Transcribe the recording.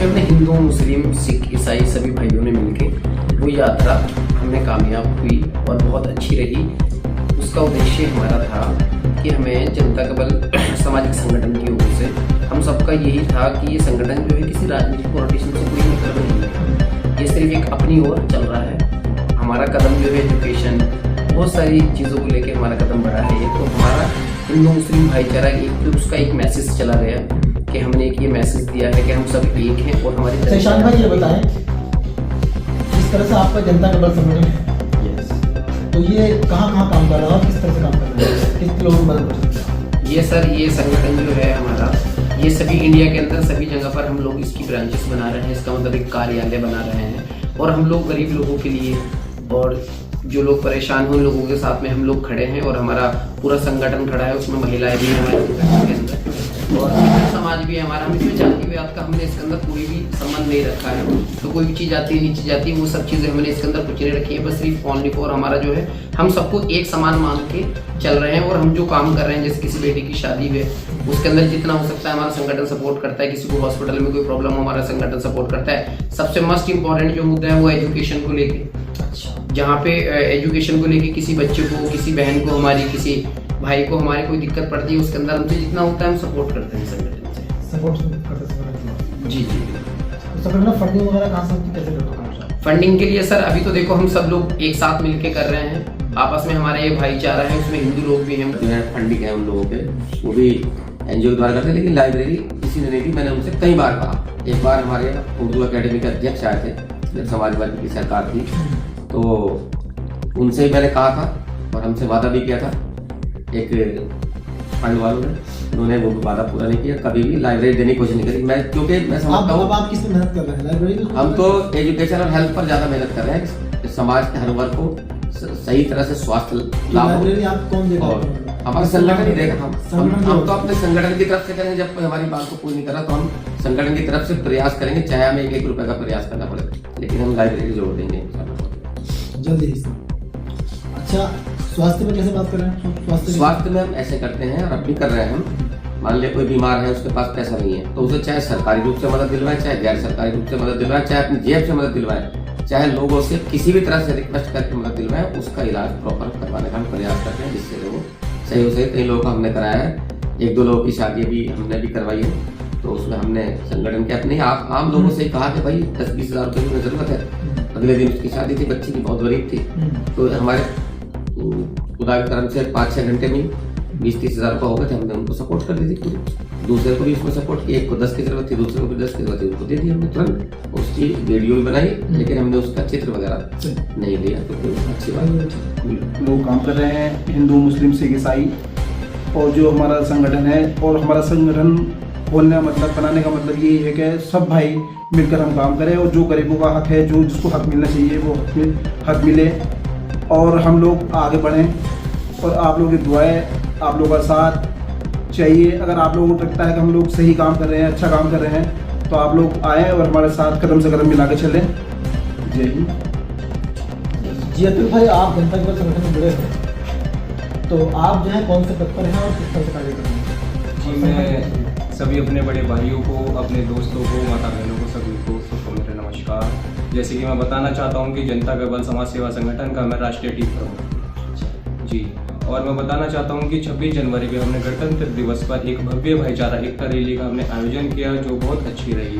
उसमें हमने हिंदू, मुस्लिम, सिख, ईसाई सभी भाइयों ने मिलकर वो यात्रा हमने कामयाब हुई और बहुत अच्छी रही। उसका उद्देश्य हमारा था कि हमें जनता का बल सामाजिक संगठन की ओर से हम सबका यही था कि ये संगठन जो है किसी राजनीतिक पॉलिटिशियन से कोई मतलब नहीं है, ये सिर्फ एक अपनी ओर चल रहा है। हमारा कदम जो है एजुकेशन, बहुत सारी चीज़ों को लेकर हमारा कदम बढ़ा है। तो हमारा हिंदू मुस्लिम भाईचारा एक तो उसका एक मैसेज चला गया कि हमने एक ये मैसेज दिया है कि हम सब एक हैं और हमारी ईशान भाई ये बताएं, जिस तरह से आपका जनता का बल संगठन है, तो ये कहाँ काम कर रहा है और किस तरह से काम कर रहा है, कितने लोगों को मदद कर सकता है? ये सर, ये संगठन जो है हमारा, ये सभी इंडिया के अंदर सभी जगह पर हम लोग इसकी ब्रांचेस बना रहे हैं। इसका मतलब एक कार्यालय बना रहे हैं और हम लोग गरीब लोगों के लिए और जो लोग परेशान हैं उन लोगों के साथ में हम लोग खड़े हैं और हमारा पूरा संगठन खड़ा है। उसमें महिलाएं भी हैं हमारे संगठन के अंदर और समाज भी है हमारा। हम इसमें जातिवाद का हमने इसके अंदर कोई भी संबंध नहीं रखा है। तो कोई भी चीज़ आती है नीचे जाती है, वो सब चीज़ें हमने इसके अंदर कुछ नहीं रखी है। बस सिर्फ ओनली फॉर हमारा जो है हम सबको एक समान मान के चल रहे हैं। और हम जो काम कर रहे हैं, जैसे किसी बेटी की शादी है उसके अंदर जितना हो सकता है हमारा संगठन सपोर्ट करता है। किसी को हॉस्पिटल में कोई प्रॉब्लम हो हमारा संगठन सपोर्ट करता है। सबसे मोस्ट इंपॉर्टेंट जो मुद्दा है वो एजुकेशन को लेके, जहाँ पे एजुकेशन को लेके किसी बच्चे को, किसी बहन को, हमारी किसी भाई को हमारी कोई दिक्कत पड़ती है, उसके अंदर हमसे जितना होता है हम सपोर्ट करते हैं संगठन से। सपोर्ट करते हैं जी। तो संगठन फंडिंग वगैरह कहाँ से कैसे करते हैं? फंडिंग के लिए सर अभी तो देखो हम सब लोग एक साथ मिलके कर रहे हैं। आपस में हमारा ये भाईचारा है, उसमें हिंदू लोग भी हैं। फंडिंग है उन लोगों के, वो भी एनजीओ द्वारा करते हैं। लेकिन लाइब्रेरी किसी ने नहीं दी। मैंने उनसे कई बार कहा। एक बार हमारे उर्दू अकेडमी के अध्यक्ष आए थे जब समाजवादी की सरकार थी, तो उनसे मैंने कहा था और हमसे वादा भी किया था एक फंड वालों ने, उन्होंने वो वादा पूरा नहीं किया। कभी भी लाइब्रेरी देने की कोशिश नहीं करी। मैं क्योंकि मैं समझता हूँ आप किस पे मेहनत कर रहे हैं? लाइब्रेरी हम तो एजुकेशन और हेल्थ पर ज्यादा मेहनत कर रहे हैं। समाज के हर वर्ग को सही तरह से स्वास्थ्य लाभ। लाइब्रेरी आप कौन देगा? हमारा संगठन ही देगा। हम तो अपने संगठन की तरफ से करेंगे। जब हमारी बात को पूरी नहीं कर रहा तो हम संगठन की तरफ से प्रयास करेंगे, चाहे हमें 1-1 रुपए का प्रयास करना पड़े, लेकिन हम लाइब्रेरी जोड़ देंगे जल्दी ही। अच्छा, स्वास्थ्य में कैसे बात कर रहे हैं? स्वास्थ्य में हम ऐसे करते हैं और अब भी कर रहे हैं हम। मान लिया कोई बीमार है, उसके पास पैसा नहीं है, तो उसे चाहे सरकारी रूप से मदद दिलवाए, चाहे गैर सरकारी रूप से मदद दिलवाए, चाहे अपनी जेब से मदद दिलवाए, चाहे लोगों से किसी भी तरह से रिक्वेस्ट करके मदद दिलवाए, उसका इलाज प्रॉपर करवाने का हम प्रयास करते हैं, जिससे वो सही हो सके। कई लोगों का हमने कराया है। 1-2 लोगों की शादी भी हमने भी करवाई है। तो उसमें हमने संगठन के अपने आम लोगों से कहा कि भाई 10-20 हज़ार रुपये की जरूरत है। अगले दिन उसकी शादी थी, बच्ची की बहुत गरीब थी, तो हमारे खुदा के कर्म से 5-6 घंटे में 20-30 हज़ार रुपये हो गए थे। हमने उनको सपोर्ट कर दी थी। दूसरे को भी उसमें सपोर्ट किया। एक को 10 की जरूरत थी, दूसरे को भी 10 की जरूरत थी, उनको दे दिया हमने तुरंत। उसकी वीडियो भी बनाई, लेकिन हमने उसका चित्र वगैरह नहीं लिया। तो अच्छी बात। लोग काम कर रहे हैं, हिंदू, मुस्लिम, सिख, ईसाई, और जो हमारा संगठन है, और हमारा संगठन खोलने का मतलब, बनाने का मतलब ये है कि सब भाई मिलकर हम काम करें और जो गरीबों का हक है, जो जिसको हक मिलना चाहिए वो हक मिले और हम लोग आगे बढ़ें। और आप लोगों की दुआएं, आप लोगों का साथ चाहिए। अगर आप लोगों को लगता है कि हम लोग सही काम कर रहे हैं, अच्छा काम कर रहे हैं, तो आप लोग आएँ और हमारे साथ कदम से कदम मिला के चलें। जय हिंद। जी अतुल भाई, आप जनता के बल संगठन में जुड़े हैं, तो आप जो है कौन से पद पर हैं और किस तरह से कार्य कर रहे हैं? जी, मैं सभी अपने बड़े भाइयों को, अपने दोस्तों को, माता बहनों को, सभी को सबको मेरा नमस्कार। जैसे कि मैं बताना चाहता हूँ कि जनता का बल समाज सेवा संगठन का मैं राष्ट्रीय टीम प्रमुख जी। और मैं बताना चाहता हूँ कि 26 जनवरी के हमने गणतंत्र दिवस पर एक भव्य भाईचारा एकता रैली का हमने आयोजन किया, जो बहुत अच्छी रही।